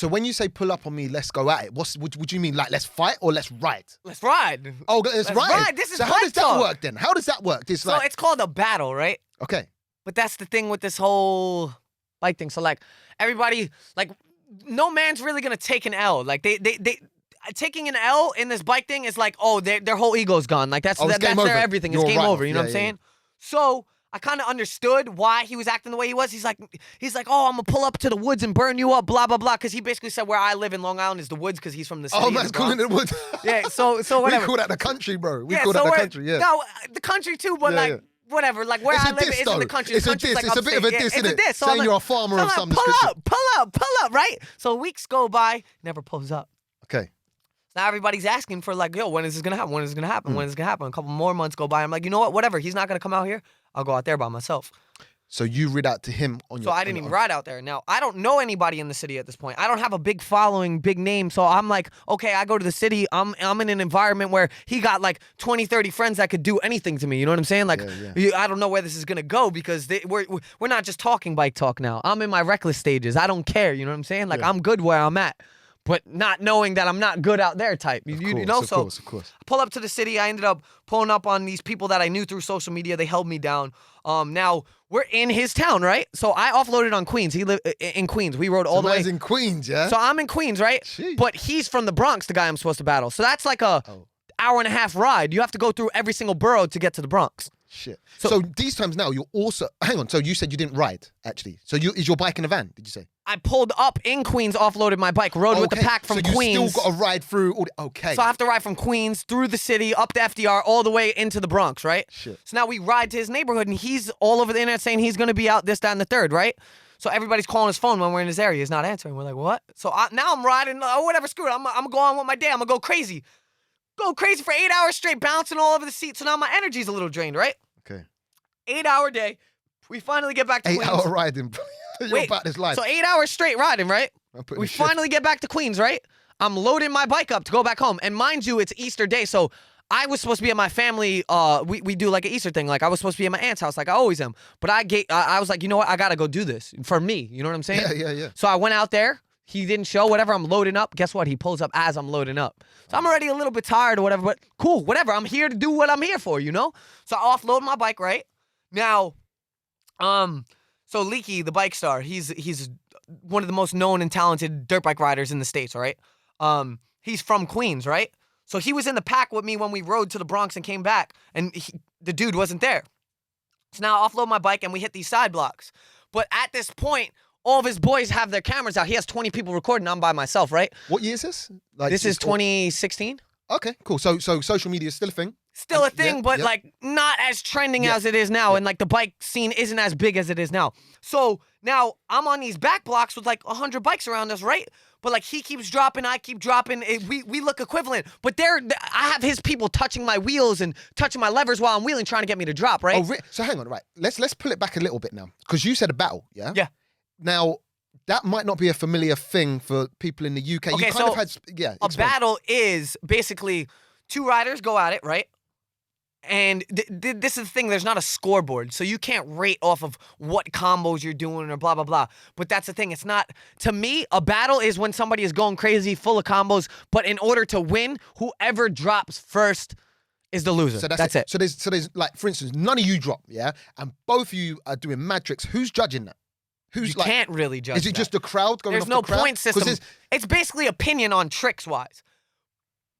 So when you say pull up on me, let's go at it, would you mean like let's fight or let's ride? Let's ride. Oh, let's ride. This is so how does that talk. work then? How does that work? So it's called a battle, right? Okay. But that's the thing with this whole bike thing. So like everybody, like no man's really gonna take an L. Like they taking an L in this bike thing is like, oh, their whole ego's gone. Like that's their everything. It's game over. You know what I'm saying? So I kind of understood why he was acting the way he was. He's like, oh, I'm gonna pull up to the woods and burn you up, blah blah blah. Because he basically said where I live in Long Island is the woods because he's from the city. Oh, man's calling it the woods. Yeah. So whatever. We call that the country, bro. We call that the country. Yeah. No, the country too, but whatever, like where I live isn't the country. It's a diss. Like it's a bit of a diss, isn't it? So saying you're a farmer of some description. Pull up, right? So weeks go by, never pulls up. Okay. Now everybody's asking for like, yo, when is this gonna happen? When is this gonna happen? When is this gonna happen? A couple more months go by. I'm like, you know what? Whatever. He's not gonna come out here. I'll go out there by myself. So you read out to him on your. So I didn't even ride out there. Now I don't know anybody in the city at this point. I don't have a big following, big name. So I'm like, okay, I go to the city. I'm in an environment where he got like 20, 30 friends that could do anything to me. You know what I'm saying? Like, I don't know where this is gonna go because we're not just talking bike talk now. I'm in my reckless stages. I don't care. You know what I'm saying? Like I'm good where I'm at. But not knowing that I'm not good out there type. You know? Of course. I pull up to the city. I ended up pulling up on these people that I knew through social media. They held me down. Now, we're in his town, right? So I offloaded on Queens. He lived in Queens. We rode all the way. in Queens, yeah? So I'm in Queens, right? Jeez. But he's from the Bronx, the guy I'm supposed to battle. So that's like a hour and a half ride. You have to go through every single borough to get to the Bronx. Shit. So these times now, you're also... Hang on. So you said you didn't ride, actually. So is your bike in a van, did you say? I pulled up in Queens, offloaded my bike, rode with the pack from Queens. So you still got to ride through... Okay. So I have to ride from Queens, through the city, up to FDR, all the way into the Bronx, right? Shit. So now we ride to his neighborhood, and he's all over the internet saying he's going to be out this, that, and the third, right? So everybody's calling his phone when we're in his area. He's not answering. We're like, what? So now I'm riding, whatever, screw it. I'm going to go on with my day. I'm going to go crazy. Go crazy for 8 hours straight, bouncing all over the seat. So now my energy's a little drained, right? Okay. 8-hour day. We finally get back to Queens. 8-hour riding. You're about this life. So 8 hours straight riding, right? We finally get back to Queens, right? I'm loading my bike up to go back home. And mind you, it's Easter day. So I was supposed to be at my family. We do like an Easter thing. Like I was supposed to be at my aunt's house like I always am. But I was like, you know what? I got to go do this for me. You know what I'm saying? Yeah. So I went out there. He didn't show, whatever. I'm loading up. Guess what? He pulls up as I'm loading up. So I'm already a little bit tired or whatever. But cool, whatever. I'm here to do what I'm here for, you know? So I offload my bike, right? Now... So Leaky, the bike star, he's one of the most known and talented dirt bike riders in the States, all right? He's from Queens, right? So he was in the pack with me when we rode to the Bronx and came back, and the dude wasn't there. So now I offload my bike and we hit these side blocks. But at this point, all of his boys have their cameras out. He has 20 people recording. I'm by myself, right? What year is this? This is 2016. Okay, cool. So social media is still a thing? Still a thing, but like not as trending as it is now. And like the bike scene isn't as big as it is now. So now I'm on these back blocks with like 100 bikes around us, right? But like he keeps dropping, I keep dropping. We look equivalent. But I have his people touching my wheels and touching my levers while I'm wheeling, trying to get me to drop, right? Oh, so hang on, right. Let's pull it back a little bit now. Because you said a battle, yeah? Yeah. Now, that might not be a familiar thing for people in the UK. Okay, you kind of had, a battle is basically two riders go at it, right? And this is the thing, there's not a scoreboard, so you can't rate off of what combos you're doing or blah, blah, blah. But that's the thing, it's not, to me, a battle is when somebody is going crazy, full of combos, but in order to win, whoever drops first is the loser. So that's it. So there's like, for instance, none of you drop, yeah? And both of you are doing mad tricks. Who's judging that? You can't really judge Is it just the crowd going off the crowd? There's no point system. It's basically opinion on tricks-wise.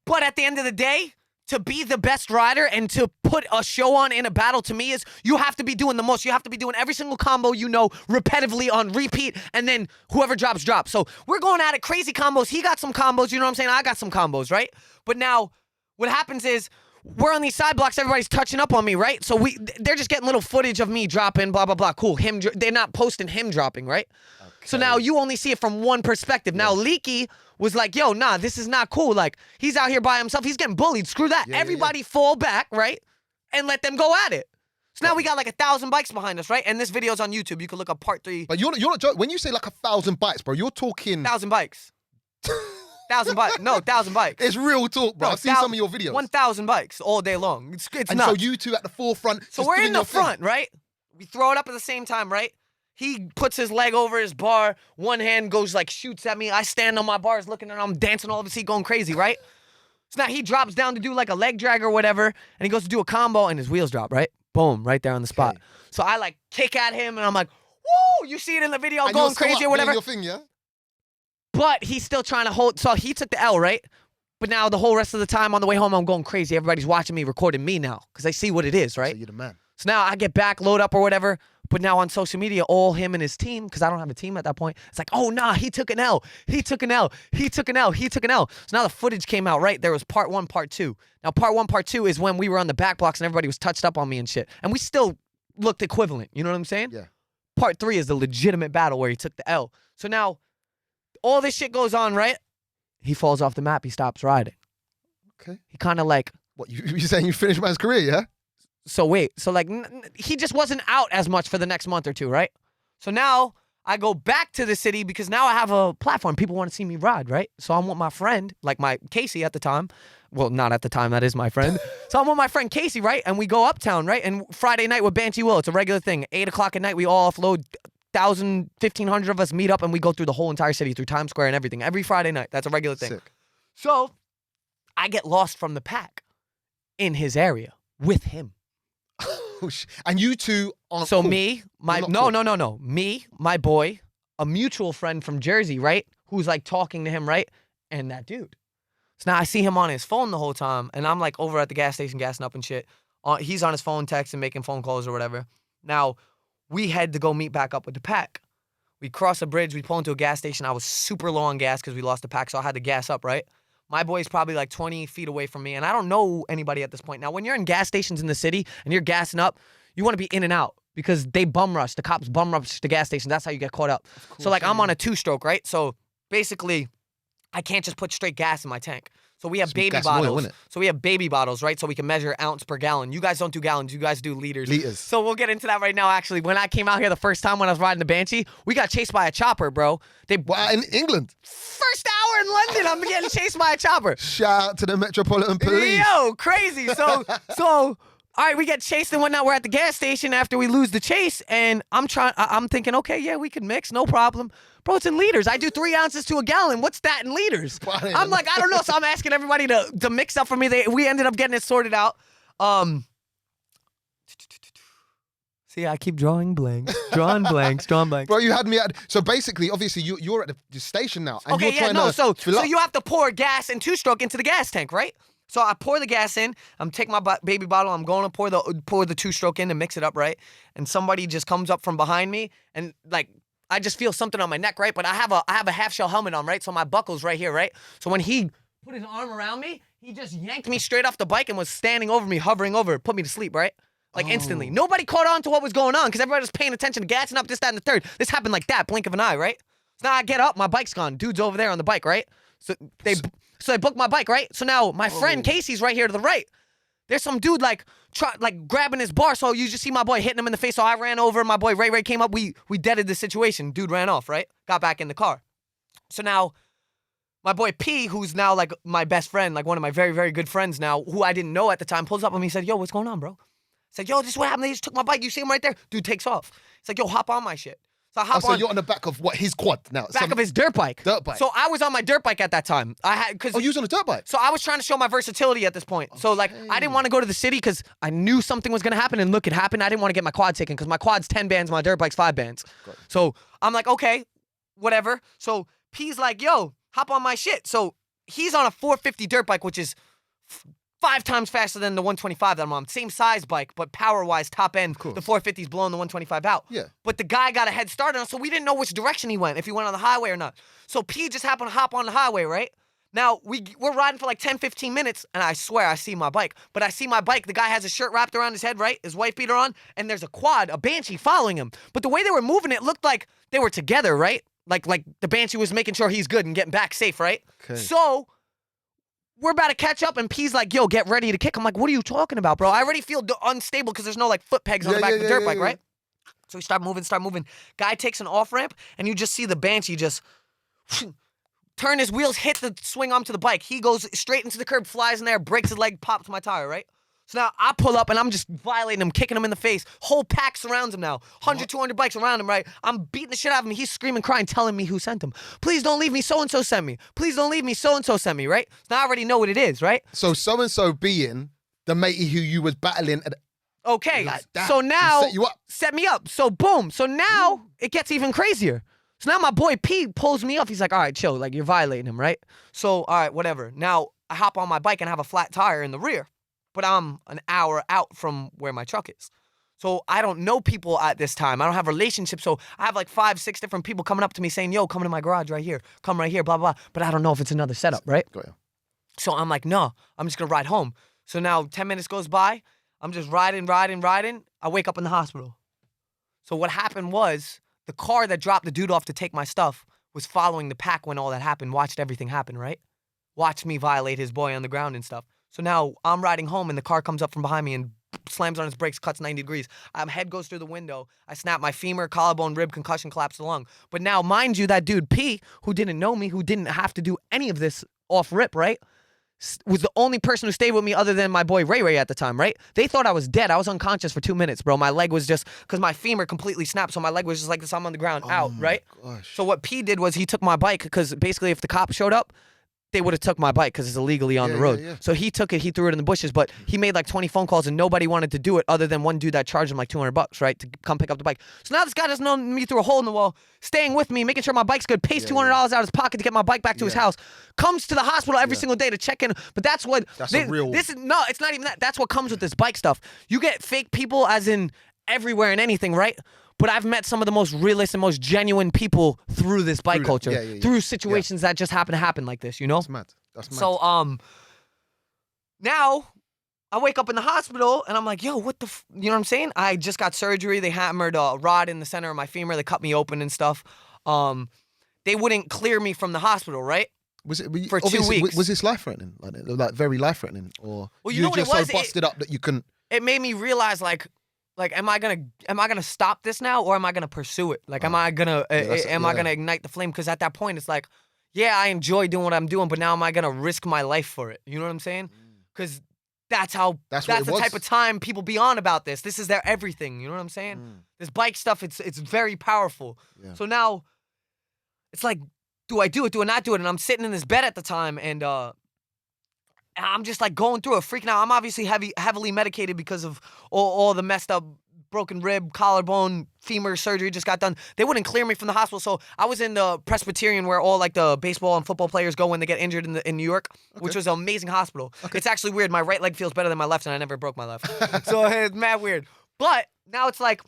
But at the end of the day, to be the best rider and to put a show on in a battle, to me, is you have to be doing the most. You have to be doing every single combo you know repetitively on repeat, and then whoever drops. So we're going at it, crazy combos. He got some combos, you know what I'm saying? I got some combos, right? But now what happens is we're on these side blocks, everybody's touching up on me, right? So they're just getting little footage of me dropping, blah, blah, blah. Cool. They're not posting him dropping, right? Okay. So now you only see it from one perspective. Now Leaky was like, yo, nah, this is not cool. Like, he's out here by himself. He's getting bullied. Screw that. Everybody fall back, right? And let them go at it. So now we got like 1,000 bikes behind us, right? And this video's on YouTube. You can look up part 3. But you're not joking. When you say like 1,000 bikes, bro, you're talking... 1,000 bikes. 1,000 bikes. No, 1,000 bikes. It's real talk, bro. I've seen some of your videos. 1,000 bikes all day long. It's and nuts. so you two at the forefront. So we're in the front, right? We throw it up at the same time, right? He puts his leg over his bar. One hand goes like shoots at me. I stand on my bars looking at him, dancing all of his seat, going crazy, right? So now he drops down to do like a leg drag or whatever, and he goes to do a combo, and his wheels drop, right? Boom, right there on the spot. Okay. So I like kick at him, and I'm like, woo! You see it in the video, And going you're still crazy up or whatever. doing your thing, yeah? But he's still trying to hold. So he took the L, right? But now the whole rest of the time on the way home, I'm going crazy. Everybody's watching me, recording me now, because they see what it is, right? So you're the man. So now I get back, load up or whatever. But now on social media, all him and his team, because I don't have a team at that point, it's like, oh, nah, he took an L. He took an L. He took an L. He took an L. So now the footage came out, right? There was part 1, part 2. Now, part 1, part 2 is when we were on the back blocks and everybody was touched up on me and shit. And we still looked equivalent. You know what I'm saying? Yeah. Part 3 is the legitimate battle where he took the L. So now all this shit goes on, right? He falls off the map. He stops riding. Okay. He kind of like... What, you saying you finished man's career, yeah? So wait, so like he just wasn't out as much for the next month or two, right? So now I go back to the city because now I have a platform. People want to see me ride, right? So I'm with my friend, like my Casey at the time. Well, not at the time, that is my friend. So I'm with my friend Casey, right? And we go uptown, right? And Friday night with Banshee Will, it's a regular thing. 8 o'clock at night, we all offload 1,000, 1,500 of us meet up and we go through the whole entire city, through Times Square and everything. Every Friday night, that's a regular thing. Sick. So I get lost from the pack in his area with him. And you two aren't So cool. me, my You're no, not no, me, my boy, a mutual friend from Jersey, right? Who's like talking to him, right? And that dude. So now I see him on his phone the whole time, and I'm like over at the gas station gassing up and shit. He's on his phone texting, making phone calls or whatever. Now we had to go meet back up with the pack. We cross a bridge, we pull into a gas station. I was super low on gas because we lost the pack, so I had to gas up, right? My boy's probably like 20 feet away from me, and I don't know anybody at this point. Now, when you're in gas stations in the city and you're gassing up, you want to be in and out because they bum rush. The cops bum rush the gas station. That's how you get caught up. So, like, I'm on a 2-stroke, right? So, basically, I can't just put straight gas in my tank. So, we have Some baby gas and oil, bottles. innit? So, we have baby bottles, right? So, we can measure ounce per gallon. You guys don't do gallons. You guys do liters. Liters. So, we'll get into that right now, actually. When I came out here the first time when I was riding the Banshee, we got chased by a chopper, bro. Wow, in England. First hour in London, I'm getting chased by a chopper. Shout out to the Metropolitan Police. Yo, crazy. So, all right, we get chased and whatnot. We're at the gas station after we lose the chase, and I'm thinking, okay, yeah, we can mix, no problem. Bro, it's in liters. I do 3 ounces to a gallon. What's that in liters? I'm like, I don't know. So I'm asking everybody to mix up for me. We ended up getting it sorted out. See, I keep drawing blanks. Drawing blanks. Bro, you had me at... So basically, obviously, you're at the station now. And Okay, you're yeah, trying no. to So fill up. you have to pour gas and 2-stroke into the gas tank, right? So I pour the gas in. I'm taking my baby bottle. I'm going to pour the 2-stroke in to mix it up, right? And somebody just comes up from behind me, and like I just feel something on my neck, right? But I have a half shell helmet on, right? So my buckle's right here, right? So when he put his arm around me, he just yanked me straight off the bike and was standing over me, hovering over, put me to sleep, right? Like instantly. Nobody caught on to what was going on because everybody was paying attention to gassing up, this, that, and the third. This happened like that, blink of an eye, right? So now I get up, my bike's gone. Dude's over there on the bike, right? So they booked my bike, right? So now my friend Casey's right here to the right. There's some dude like grabbing his bar, so you just see my boy hitting him in the face. So I ran over, my boy Ray came up. We deaded the situation. Dude ran off, right? Got back in the car. So now my boy P, who's now like my best friend, like one of my very, very good friends now, who I didn't know at the time, pulls up on me and said, yo, what's going on, bro? I said, yo, this is what happened. They just took my bike. You see him right there? Dude takes off. He's like, yo, hop on my shit. So I hop So on. you're on the back of what? His quad now? Back of his dirt bike. Dirt bike. So I was on my dirt bike at that time. Oh, you was on a dirt bike? So I was trying to show my versatility at this point. So like, I didn't want to go to the city because I knew something was going to happen, and look, it happened. I didn't want to get my quad taken because my quad's 10 bands, my dirt bike's 5 bands. So I'm like, okay, whatever. So P's like, yo, hop on my shit. So he's on a 450 dirt bike, which is 5 times faster than the 125 that I'm on. Same size bike, but power-wise, top end, the 450's blowing the 125 out. Yeah. But the guy got a head start on us, so we didn't know which direction he went, if he went on the highway or not. So P just happened to hop on the highway, right? Now, we're riding for like 10, 15 minutes, and I swear I see my bike. But I see my bike, the guy has a shirt wrapped around his head, right? His wife beater on, and there's a quad, a Banshee following him. But the way they were moving, it looked like they were together, right? Like the Banshee was making sure he's good and getting back safe, right? Okay. So we're about to catch up, and P's like, yo, get ready to kick. I'm like, what are you talking about, bro? I already feel unstable because there's no like foot pegs on the back of the dirt bike, right? So we start moving. Guy takes an off ramp, and you just see the Banshee just turn his wheels, hit the swing arm to the bike. He goes straight into the curb, flies in there, breaks his leg, pops my tire, right? So now I pull up and I'm just violating him, kicking him in the face. Whole pack surrounds him now. 100, 200 bikes around him, right? I'm beating the shit out of him. He's screaming, crying, telling me who sent him. Please don't leave me. So-and-so sent me. Please don't leave me. So-and-so sent me, right? So now I already know what it is, right? So so-and-so being the matey who you was battling. Okay, Like that. so now He set you up. set me up. So boom. So now it gets even crazier. So now my boy P pulls me up. He's like, all right, chill. Like, you're violating him, right? So, all right, whatever. Now I hop on my bike and have a flat tire in the rear. But I'm an hour out from where my truck is. So I don't know people at this time. I don't have relationships. So I have like 5, 6 different people coming up to me saying, yo, come to my garage right here. Come right here, blah, blah, blah. But I don't know if it's another setup, right? Got you. So I'm like, no, I'm just going to ride home. So now 10 minutes goes by. I'm just riding. I wake up in the hospital. So what happened was the car that dropped the dude off to take my stuff was following the pack when all that happened, watched everything happen, right? Watched me violate his boy on the ground and stuff. So now I'm riding home and the car comes up from behind me and slams on his brakes, cuts 90 degrees. My head goes through the window. I snap my femur, collarbone, rib, concussion, collapse the lung. But now, mind you, that dude P, who didn't know me, who didn't have to do any of this off rip, right? Was the only person who stayed with me other than my boy Ray at the time, right? They thought I was dead. I was unconscious for 2 minutes, bro. My leg was just, because my femur completely snapped, so my leg was just like this, I'm on the ground, out, right? Gosh. So what P did was he took my bike, because basically if the cops showed up, they would have took my bike because it's illegally on the road. Yeah. So he took it, he threw it in the bushes, but he made like 20 phone calls and nobody wanted to do it other than one dude that charged him like $200, right, to come pick up the bike. So now this guy doesn't know me through a hole in the wall, staying with me, making sure my bike's good, pays $200 out of his pocket to get my bike back to his house, comes to the hospital every single day to check in. But that's what, That's this, a real... this is, no, it's not even that. That's what comes with this bike stuff. You get fake people as in everywhere and anything, right? But I've met some of the most realist and most genuine people through this bike culture, through situations that just happen to happen like this, you know? That's mad. So, now I wake up in the hospital and I'm like, yo, what the, you know what I'm saying? I just got surgery. They hammered a rod in the center of my femur. They cut me open and stuff. They wouldn't clear me from the hospital, right? Was it for 2 weeks? Was this life-threatening? Like very life-threatening? Or well, you know what just it was? so busted up that you couldn't... It made me realize, like, am I gonna stop this now, or am I gonna pursue it? Like, am I gonna ignite the flame? Because at that point, it's like, yeah, I enjoy doing what I'm doing, but now am I gonna risk my life for it? You know what I'm saying? Because that's the type of time people be on about this. This is their everything. You know what I'm saying? This bike stuff, it's very powerful. Yeah. So now, it's like, do I do it? Do I not do it? And I'm sitting in this bed at the time, and I'm just like going through it, freaking out. I'm obviously heavily medicated because of all the messed up broken rib, collarbone, femur surgery just got done. They wouldn't clear me from the hospital, so I was in the Presbyterian where all like the baseball and football players go when they get injured in New York, which was an amazing hospital. It's actually weird. My right leg feels better than my left, and I never broke my left. So it's mad weird. But now it's like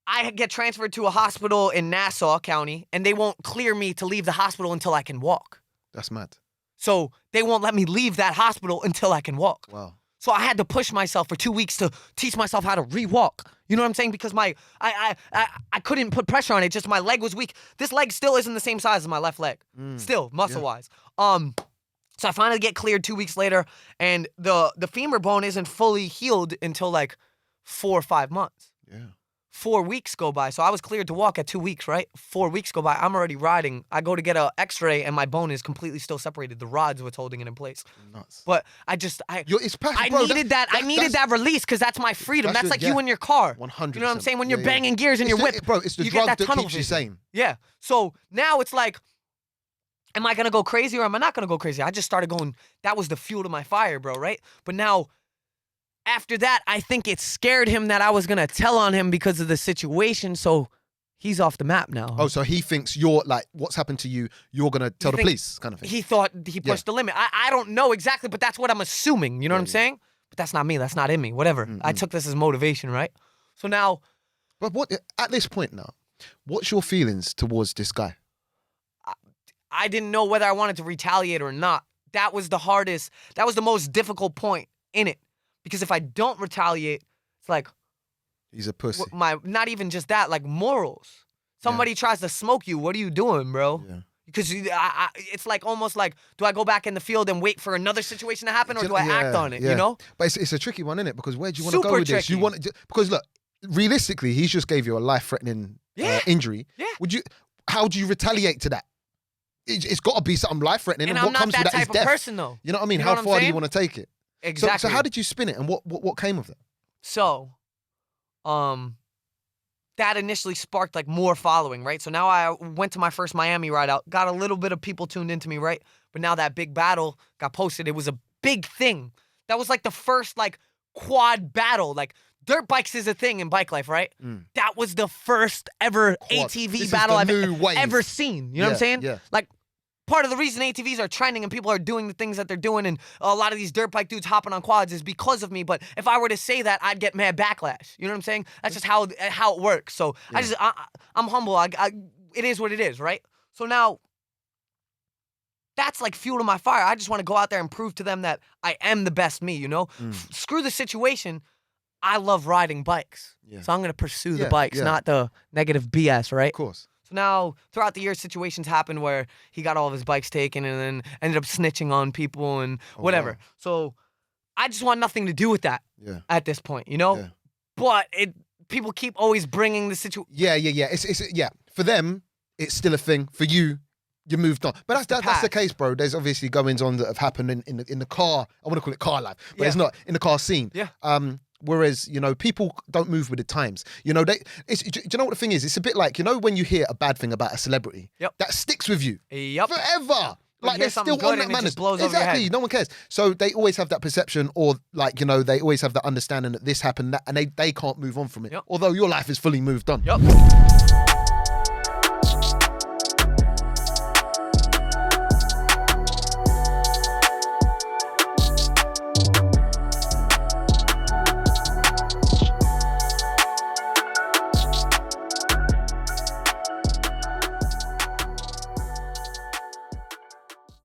I get transferred to a hospital in Nassau County, and they won't clear me to leave the hospital until I can walk. That's mad. So they won't let me leave that hospital until I can walk. Wow. So I had to push myself for 2 weeks to teach myself how to re-walk. You know what I'm saying? Because I couldn't put pressure on it. Just my leg was weak. This leg still isn't the same size as my left leg. Still, muscle-wise. So I finally get cleared 2 weeks later, and the femur bone isn't fully healed until like 4 or 5 months. Yeah. 4 weeks go by. So I was cleared to walk at 2 weeks, right? 4 weeks go by. I'm already riding. I go to get an x-ray and my bone is completely still separated. The rod's what's holding it in place. Nuts. But it's passion, I bro, needed that release because that's my freedom. That's like you in your car. 100%. You know what I'm saying? When you're banging gears in your whip. Bro, it's the drug that keeps you sane. Yeah. So now it's like, am I going to go crazy or am I not going to go crazy? I just started going, that was the fuel to my fire, bro, right? But now, after that, I think it scared him that I was going to tell on him because of the situation, so he's off the map now. Oh, so he thinks you're, like, what's happened to you, you're going to tell the police kind of thing. He thought he pushed the limit. I don't know exactly, but that's what I'm assuming. You know what I'm saying? But that's not me. That's not in me. Whatever. I took this as motivation, right? So now... But what at this point now, what's your feelings towards this guy? I didn't know whether I wanted to retaliate or not. That was the hardest. That was the most difficult point in it. Because if I don't retaliate, it's like... He's a pussy. Not even just that, like morals. Somebody tries to smoke you, what are you doing, bro? Yeah. Because it's like almost like, do I go back in the field and wait for another situation to happen, or do I act on it, you know? But it's a tricky one, isn't it? Because where do you want to go with this? Because look, realistically, he just gave you a life-threatening injury. Yeah. How do you retaliate to that? It's got to be something life-threatening, and what comes with that is death. I'm not that type of person, though. You know what I mean? How far do you want to take it? Exactly. So how did you spin it, and what came of it? So, that initially sparked like more following, right? So now I went to my first Miami ride out, got a little bit of people tuned into me, right? But now that big battle got posted. It was a big thing. That was like the first like quad battle. Like dirt bikes is a thing in bike life, right? That was the first ever ATV battle I've ever seen. You know what I'm saying? Yeah. Like, part of the reason ATVs are trending and people are doing the things that they're doing and a lot of these dirt bike dudes hopping on quads is because of me. But if I were to say that, I'd get mad backlash. You know what I'm saying? That's just how it works. So I'm humble. It is what it is, right? So now that's like fuel to my fire. I just want to go out there and prove to them that I am the best me, you know? Screw the situation. I love riding bikes. Yeah. So I'm going to pursue the bikes, not the negative BS, right? Of course. So now, throughout the years, situations happened where he got all of his bikes taken and then ended up snitching on people and whatever. Wow. So I just want nothing to do with that at this point, you know? Yeah. But people keep always bringing the situation. Yeah. It's for them, it's still a thing. For you, you moved on. But that's the case, bro. There's obviously goings on that have happened in the car. I want to call it car life, but it's not in the car scene. Yeah. Whereas, you know, people don't move with the times. You know, do you know what the thing is? It's a bit like, you know, when you hear a bad thing about a celebrity, that sticks with you forever. Like they're still on that manner. Exactly, no one cares. So they always have that perception, or like, you know, they always have that understanding that this happened, and they can't move on from it. Although your life is fully moved on.